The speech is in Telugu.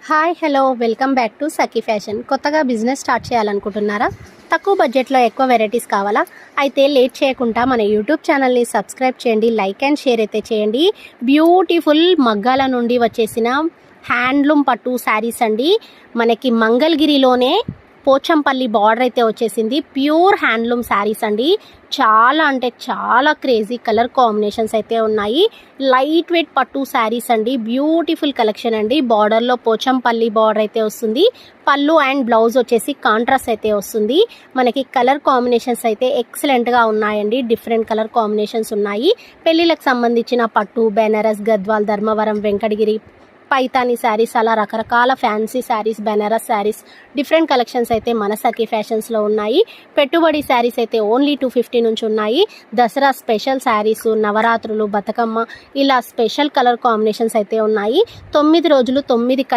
Hi hello welcome back to Sakhi fashion. కొత్తగా బిజినెస్ స్టార్ట్ చేయాలనుకుంటున్నారా? తక్కువ బడ్జెట్లో ఎక్కువ వెరైటీస్ కావాలా? అయితే లేట్ చేయకుండా మన యూట్యూబ్ ఛానల్ని సబ్స్క్రైబ్ చేయండి, లైక్ అండ్ షేర్ అయితే చేయండి. బ్యూటిఫుల్ మగ్గాల నుండి వచ్చేసిన హ్యాండ్లూమ్ పట్టు శారీస్ అండి. మనకి మంగళగిరిలోనే పోచంపల్లి బార్డర్ అయితే వచ్చేసింది. ప్యూర్ హ్యాండ్లూమ్ శారీస్ అండి. చాలా అంటే చాలా క్రేజీ కలర్ కాంబినేషన్స్ అయితే ఉన్నాయి. లైట్ వెయిట్ పట్టు శారీస్ అండి. బ్యూటిఫుల్ కలెక్షన్ అండి. బార్డర్లో పోచంపల్లి బార్డర్ అయితే వస్తుంది. పళ్ళు అండ్ బ్లౌజ్ వచ్చేసి కాంట్రాస్ట్ అయితే వస్తుంది. మనకి కలర్ కాంబినేషన్స్ అయితే ఎక్సలెంట్గా ఉన్నాయండి. డిఫరెంట్ కలర్ కాంబినేషన్స్ ఉన్నాయి. పెళ్ళిళ్ళకి సంబంధించిన పట్టు, బెనారస్, గద్వాల్, ధర్మవరం, వెంకటగిరి, పైతాని శారీస్, అలా రకరకాల fancy saris, Banaras saris, different collections అయితే మన సఖీ ఫ్యాషన్స్లో ఉన్నాయి. పెట్టుబడి శారీస్ అయితే ఓన్లీ 250 నుంచి ఉన్నాయి. దసరా స్పెషల్ శారీస్, నవరాత్రులు, బతుకమ్మ, ఇలా స్పెషల్ కలర్ కాంబినేషన్స్ అయితే ఉన్నాయి. 9 రోజులు 9 కలర్